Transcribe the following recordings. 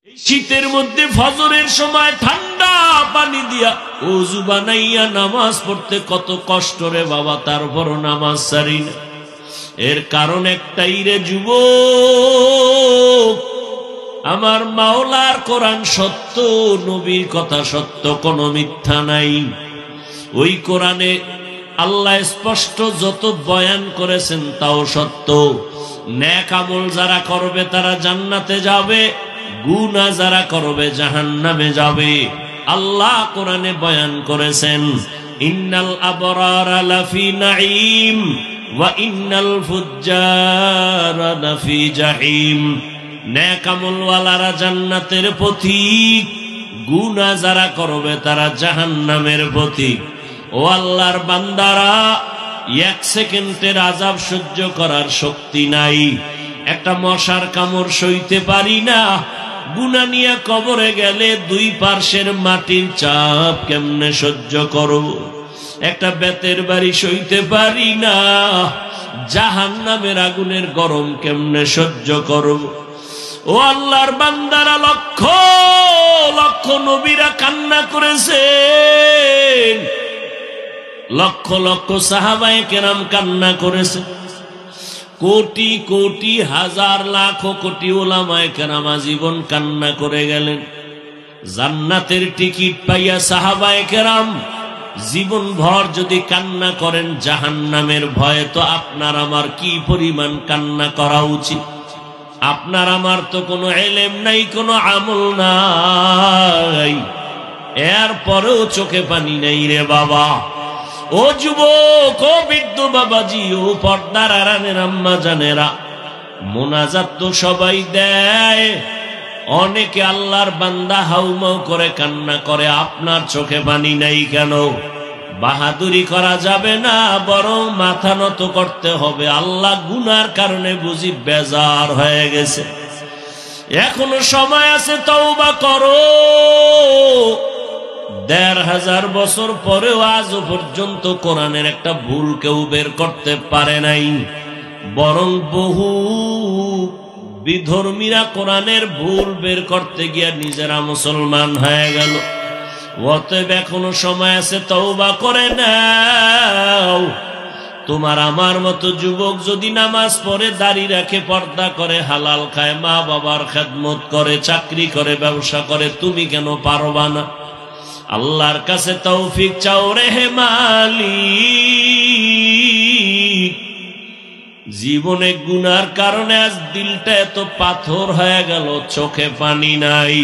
এই শীতের মধ্যে ফজরের সময় ঠান্ডা পানি দিয়া ওযু বানাইয়া নামাজ পড়তে কত কষ্ট রে বাবা, তারপরও নামাজ ছাড়ি না। এর কারণ একটাই রে যুবক, আমার মাওলার কোরআন সত্য, নবীর কথা সত্য, কোনো মিথ্যা নাই। ওই কোরআনে আল্লাহ স্পষ্ট যত বয়ান করেছেন তাও সত্য। নেক আমল যারা করবে তারা জান্নাতে যাবে, গুনাহ যারা করবে জাহান্নামে যাবে। আল্লাহ কোরআনে বয়ান করেছেন, ইন্নাল আবরারা লাফি নাঈম ওয়া ইন্নাল ফুজ্জারা লাফি জাহিম। নেক আমলওয়ালারা জান্নাতের পথিক, গুনাহ যারা করবে তারা জাহান্নামের পথিক। ও আল্লাহর বান্দারা, এক সেকেন্ডের আযাব সহ্য করার শক্তি নাই, একটা মশার কামড় সইতে পারি না। গুনাহ নিয়ে কবরে গেলে দুই পার্শ্বের মাটির চাপ কেমনে সহ্য করব? একটা বেতের বাড়ি সইতে পারি না, জাহান্নামের আগুনের গরম কেমনে সহ্য করব? ও আল্লাহর বান্দারা, লক্ষ লক্ষ নবীরা কান্না করেছেন, লক্ষ লক্ষ সাহাবায়ে কেরাম কান্না করেছেন, কোটি কোটি হাজার লাখ কোটি উলামায়ে কেরাম আজীবন কান্না করে গেলেন। জান্নাতের টিকিট পাইয়া সাহাবায়ে কেরাম জীবন ভর যদি কান্না করেন জাহান্নামের ভয়ে, তো আপনার আমার কি পরিমাণ কান্না করা উচিত? আপনার আমার তো কোনো ইলম নাই, কোনো আমল নাই, এরপরেও চোখে পানি নাই রে বাবা। ও যুবক, ও বৃদ্ধ বাবাজি, ও পর্দার আড়ালের আম্মা জানেরা, মোনাজাত তো সবাই দেয়, অনেকে আল্লাহর বান্দা হাউমাউ করে কান্না করে, আপনার চোখে পানি নাই কেন? বাহাদুরি করা যাবে না, বরং মাথা নত করতে হবে। আল্লাহ গুনার কারণে বুঝি বেজার হয়ে গেছে, এখনো সময় আছে, তওবা করো। ১৫০০ বছর পরেও আজও পর্যন্ত কোরআনের একটা ভুল কেউ বের করতে পারে নাই, বরং বহু বিধর্মীরা কোরআনের ভুল বের করতে গিয়ে নিজেরা মুসলমান হয়ে গেল। অতএব এখনো সময় আছে, তওবা করে নাও। তোমার আমার মতো যুবক যদি নামাজ পড়ে, দাড়ি রাখে, পর্দা করে, হালাল খায়, মা বাবার খেদমত করে, চাকরি করে, ব্যবসা করে, তুমি কেন পারবা না? আল্লাহর কাছে তৌফিক চাও রে হে মালিক। জীবনে গুনার কারণে আজ দিলটা এত পাথর হয়ে গেল, চোখে পানি নাই।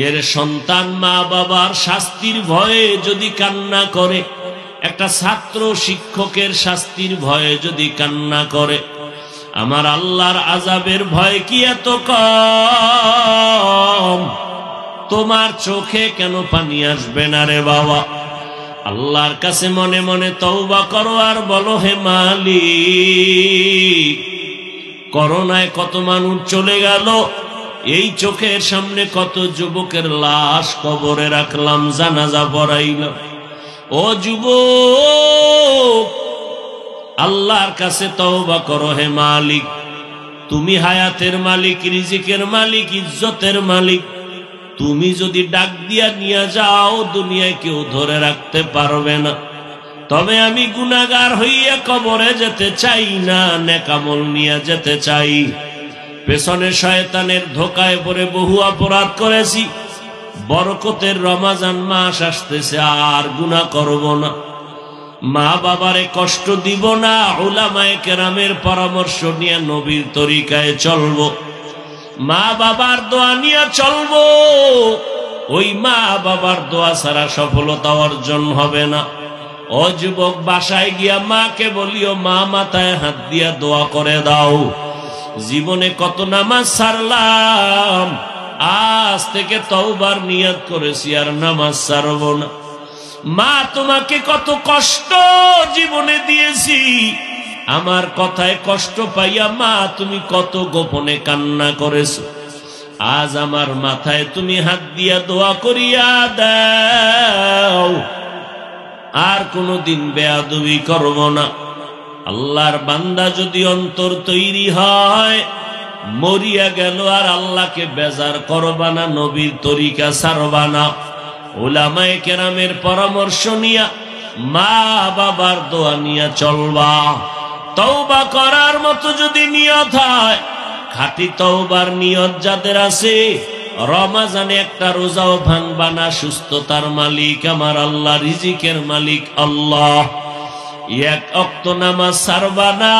এর সন্তান মা বাবার শাস্তির ভয়ে যদি কান্না করে, একটা ছাত্র শিক্ষকের শাস্তির ভয়ে যদি কান্না করে, আমার আল্লাহর আযাবের ভয় কি এত কম? তোমার চোখে কেন পানি আসবে না রে বাবা? আল্লাহর কাছে মনে মনে তওবা করো আর বলো, হে মালিক, করোনায় কত মানুষ চলে গেল, এই চোখের সামনে কত যুবকের লাশ কবরে রাখলাম, জানাজা পড়াইলাম। ও যুবক, আল্লাহর কাছে তওবা করো হে মালিক। তুমি হায়াতের মালিক, রিজিকের মালিক, ইজ্জতের মালিক। তুমি যদি ডাক দিয়া নিয়ে যাও, দুনিয়ায় কেউ ধরে রাখতে পারবে না। তবে আমি গুনাহগার হইয়া কবরে যেতে চাই না, নেক আমল নিয়ে যেতে চাই। পেছনে শয়তানের ধোকায় পড়ে বহু অপরাধ করেছি, বরকতের রমজান মাস আসতেছে, আর গুনাহ করব না। মা বাবারে কষ্ট দিব না, উলামায়ে কেরামের পরামর্শ নিয়ে নবীর তরিকায় চলবো, মা বাবার দোয়া নিয়ে চলবো। ওই মা বাবার দোয়া ছাড়া সফলতা অর্জন হবে না। ও যুবক, বাসায় গিয়া মাকে বলিও, মা মাথায় হাত দিয়া দোয়া করে দাও। জীবনে কত নামাজ ছাড়লাম, আজ থেকে তওবার নিয়ত করেছি আর নামাজ ছাড়ব না। মা তোমাকে কত কষ্ট জীবনে দিয়েছি, আমার কথায় কষ্ট পাইয়া মা তুমি কত গোপনে কান্না করেছো। আজ আমার মাথায় তুমি হাত দিয়া দোয়া করিয়া দাও, আর কোনদিন বেয়াদবি করব না। আল্লাহর বান্দা যদি অন্তর তৈরি হয়, মরিয়া গেল আর আল্লাহকে বেজার করবা না, নবীর তরিকা ছাড়বা না। উলামায়ে কেরামের পরামর্শ নিয়া, মা বাবার দোয়া নিয়া চলবা। তওবা করার মতো যদি নিয়ত হয়, খাঁটি তওবার নিয়ত যাদের আছে, রমাজানে একটা রোজাও ভাঙবা না। সুস্থতার মালিক আমার আল্লাহ, রিজিকের মালিক আল্লাহ। এক ওয়াক্ত নামাজ ছাড়বা না।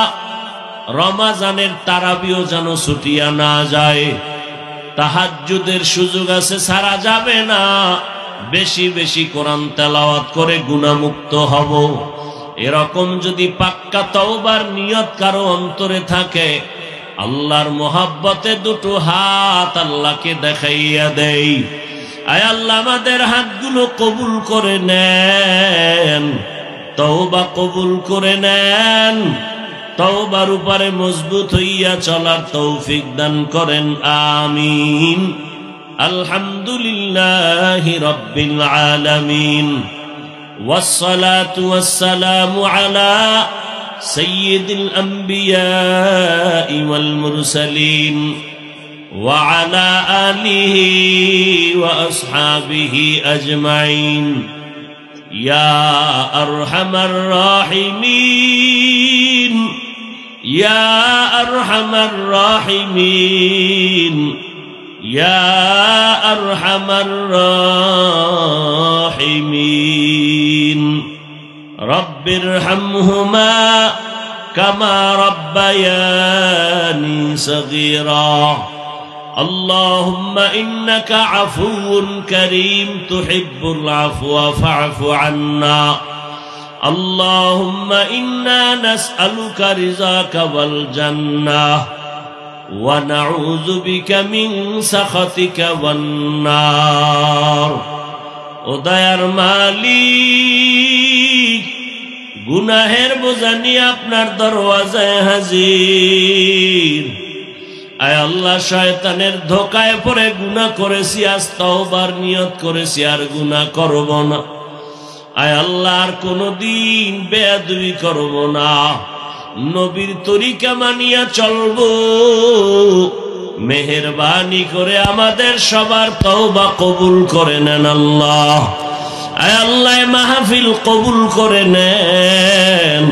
রমাজানের তারাবিও যেন ছুটিয়া না যায়। তাহাজ্জুদের সুযোগ আছে, ছাড়া যাবে না। বেশি বেশি কোরআন তেলাওয়াত করে গুনাহমুক্ত হব। এরকম যদি পাক্কা তওবার নিয়ত কারো অন্তরে থাকে, আল্লাহর মোহাব্বতে দুটো হাত আল্লাহকে দেখাইয়া দেই। আয় আল্লাহ, আমাদের হাতগুলো কবুল করে নেন, তওবা কবুল করে নেন। তওবার উপরে মজবুত হইয়া চলার তৌফিক দান করেন, আমিন। আলহামদুলিল্লাহি রাব্বিল আলামিন, ওয়াসসালাতু ওয়াসসালামু আলা সাইয়্যিদিল আম্বিয়াই ওয়াল মুরসালিন ওয়া আলা আলিহি ওয়া আসহাবিহি আজমাইন। ইয়া আরহামার রাহিমিন, ইয়া আরহামার রাহিমিন, ইয়া আরহামার রাহিমিন। রব্বিরহামহুমা কামা রব্বায়ানি সগীরা। اللهم إنك عفو كريم تحب العفو فاعف عنا. اللهم إنا نسألك رضاك والجنة ونعوذ بك من سخطك والنار. ও দয়ার মালিক, গুনাহের বোঝা নিয়ে আপনার দরওয়াজায় হাজির। আয় আল্লাহ, শয়তানের ধোকায় পড়ে গুনাহ করেছি, আজ তওবার নিয়ত করেছি আর গুনাহ করব না। আয় আল্লাহ, আর কোনদিন বেয়াদবি করব না, নবীর তরিকা মানিয়া চলব। মেহেরবানি করে আমাদের সবার তওবা কবুল করে নেন আল্লাহ। আয় আল্লাহ, মাহফিল কবুল করে নেন।